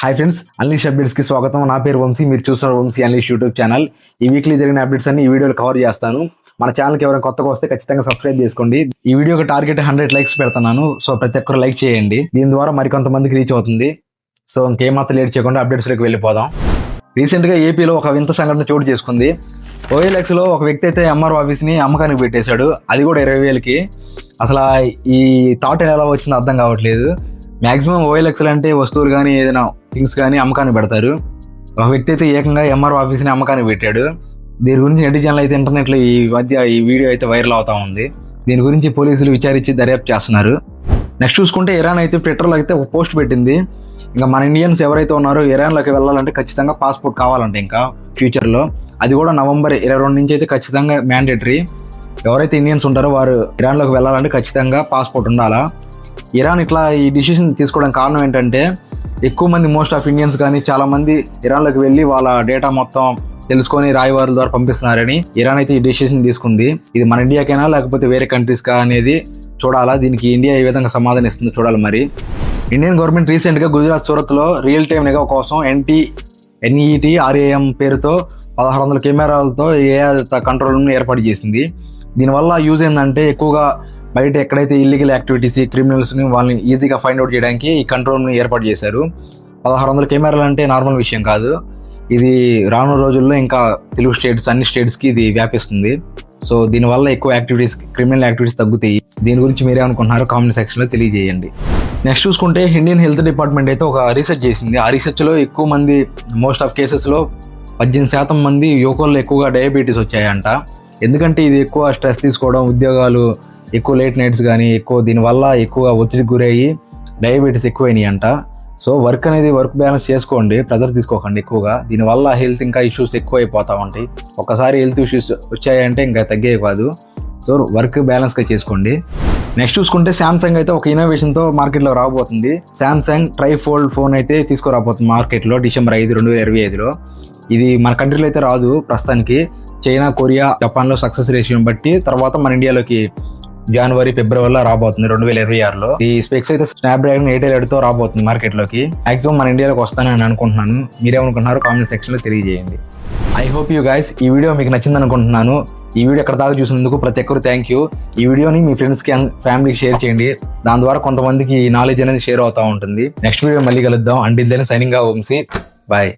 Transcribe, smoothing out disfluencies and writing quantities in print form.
Hi friends, unleash updates కి స్వాగతం. నా పేరు వంశీ, మీరు చూస్తున్నారు వంశీ అన్లీష్ యూట్యూబ్ ఛానల్. ఈ వీక్లీ జరిగిన అప్డేట్స్ అన్ని ఈ వీడియోలో కవర్ చేస్తాను. మన ఛానల్కి ఎవరైనా కొత్తగా వస్తే ఖచ్చితంగా సబ్స్క్రైబ్ చేసుకోండి. ఈ వీడియోకి టార్గెట్ 100 లైక్స్ పెడుతున్నాను. సో ప్రతి ఒక్కరు లైక్ చేయండి. దీని ద్వారా మరికొంతమందికి రీచ్ అవుతుంది. సో ఇంకేమాత్రం లేట్ చేయకుండా అప్డేట్స్లోకి వెళ్ళిపోదాం. రీసెంట్గా ఏపీలో ఒక వింత సంఘటన చోటు చేసుకుంది. OLXలో ఒక వ్యక్తి అయితే ఎంఆర్ఓ ఆఫీస్ని అమ్మకానికి పెట్టేశాడు, అది కూడా 20,000కి. అసలు ఈ థాట్ ఎలా వచ్చిందో అర్థం కావట్లేదు. మ్యాక్సిమం OLXలు అంటే వస్తువులు కానీ ఏదైనా థింగ్స్ కానీ అమ్మకానికి పెడతారు. ఒక వ్యక్తి అయితే ఏకంగా ఎంఆర్ఓ ఆఫీస్ని అమ్మకానికి పెట్టాడు. దీని గురించి నెటిజన్లు అయితే ఇంటర్నెట్లో ఈ మధ్య ఈ వీడియో అయితే వైరల్ అవుతా ఉంది. దీని గురించి పోలీసులు విచారించి దర్యాప్తు చేస్తున్నారు. నెక్స్ట్ చూసుకుంటే ఇరాన్ అయితే ట్విట్టర్లో అయితే ఒక పోస్ట్ పెట్టింది. ఇంకా మన ఇండియన్స్ ఎవరైతే ఉన్నారో ఇరాన్లోకి వెళ్ళాలంటే ఖచ్చితంగా పాస్పోర్ట్ కావాలంటే ఇంకా ఫ్యూచర్లో, అది కూడా నవంబర్ 22 నుంచి అయితే ఖచ్చితంగా మ్యాండేటరీ. ఎవరైతే ఇండియన్స్ ఉంటారో వారు ఇరాన్లోకి వెళ్ళాలంటే ఖచ్చితంగా పాస్పోర్ట్ ఉండాలా. ఇరాన్ ఇట్లా ఈ డిసిషన్ తీసుకోవడానికి కారణం ఏంటంటే ఎక్కువ మంది మోస్ట్ ఆఫ్ ఇండియన్స్ కానీ చాలా మంది ఇరాన్లోకి వెళ్ళి వాళ్ళ డేటా మొత్తం తెలుసుకొని రాయవారుల ద్వారా పంపిస్తున్నారని ఇరాన్ అయితే ఈ డిసిషన్ తీసుకుంది. ఇది మన ఇండియాకైనా లేకపోతే వేరే కంట్రీస్కా అనేది చూడాలా. దీనికి ఇండియా ఏ విధంగా సమాధానం ఇస్తుందో చూడాలి. మరి ఇండియన్ గవర్నమెంట్ రీసెంట్గా గుజరాత్ సూరత్లో రియల్ టైమ్ నిఘా కోసం NET RAM పేరుతో 1600 కెమెరాలతో AI కంట్రోల్ రూమ్ని ఏర్పాటు చేసింది. దీనివల్ల యూజ్ ఏంటంటే ఎక్కువగా బయట ఎక్కడైతే ఇల్లీగల్ యాక్టివిటీస్ క్రిమినల్స్ని వాళ్ళని ఈజీగా ఫైండ్ అవుట్ చేయడానికి ఈ కంట్రోల్ రూమ్ని ఏర్పాటు చేశారు. 1600 కెమెరాలు అంటే నార్మల్ విషయం కాదు. ఇది రానున్న రోజుల్లో ఇంకా తెలుగు స్టేట్స్ అన్ని స్టేట్స్కి ఇది వ్యాపిస్తుంది. సో దీనివల్ల ఎక్కువ యాక్టివిటీస్ క్రిమినల్ యాక్టివిటీస్ తగ్గుతాయి. దీని గురించి మీరేమనుకుంటున్నారో కామెంట్ సెక్షన్లో తెలియజేయండి. నెక్స్ట్ చూసుకుంటే ఇండియన్ హెల్త్ డిపార్ట్మెంట్ అయితే ఒక రీసెర్చ్ చేసింది. ఆ రీసెర్చ్లో ఎక్కువ మంది మోస్ట్ ఆఫ్ కేసెస్లో 18% మంది యువకుల్లో ఎక్కువగా డయాబెటీస్ వచ్చాయంట. ఎందుకంటే ఇది ఎక్కువ స్ట్రెస్ తీసుకోవడం, ఉద్యోగాలు ఎక్కువ లేట్ నైట్స్ కానీ ఎక్కువ దీనివల్ల ఎక్కువగా ఒత్తిడికి గురయ్యి డయాబెటీస్ ఎక్కువైనాయి అంట. సో వర్క్ బ్యాలెన్స్ చేసుకోండి, ప్రెజర్ తీసుకోకండి ఎక్కువగా. దీనివల్ల హెల్త్ ఇంకా ఇష్యూస్ ఎక్కువ అయిపోతూ ఉంటాయి. ఒకసారి హెల్త్ ఇష్యూస్ వచ్చాయంటే ఇంకా తగ్గే కాదు. సో వర్క్ బ్యాలెన్స్గా చేసుకోండి. నెక్స్ట్ చూసుకుంటే శాంసంగ్ అయితే ఒక ఇన్నోవేషన్తో మార్కెట్లో రాబోతుంది. శాంసంగ్ ట్రైఫోల్డ్ ఫోన్ అయితే తీసుకురాబోతుంది మార్కెట్లో డిసెంబర్ 5, 2025లో. ఇది మన కంట్రీలో అయితే రాదు ప్రస్తుతానికి. చైనా, కొరియా, జపాన్లో సక్సెస్ రేషియోని బట్టి తర్వాత మన ఇండియాలోకి జనవరి, ఫిబ్రవరిలో రాబోతుంది 2026లో. ఈ స్పెక్స్ అయితే స్నాప్డ్రాగన్ 888తో రాబోతుంది మార్కెట్లోకి. మాక్సిమం మన ఇండియాలోకి వస్తానని అనుకుంటున్నాను. మీరేమనుకుంటున్నారో కామెంట్ సెక్షన్లో తెలియజేయండి. ఐ హోప్ యూ గైస్ ఈ వీడియో మీకు నచ్చింది అనుకుంటున్నాను. ఈ వీడియో ఎక్కడ దాకా చూసినందుకు ప్రతి ఒక్కరు థ్యాంక్ యూ. ఈ వీడియోని మీ ఫ్రెండ్స్కి ఫ్యామిలీకి షేర్ చేయండి. దాని ద్వారా కొంతమందికి ఈ నాలెడ్జ్ అనేది షేర్ అవుతూ ఉంటుంది. నెక్స్ట్ వీడియో మళ్ళీ కలుద్దాం. Until then signing off Vamshi. Bye.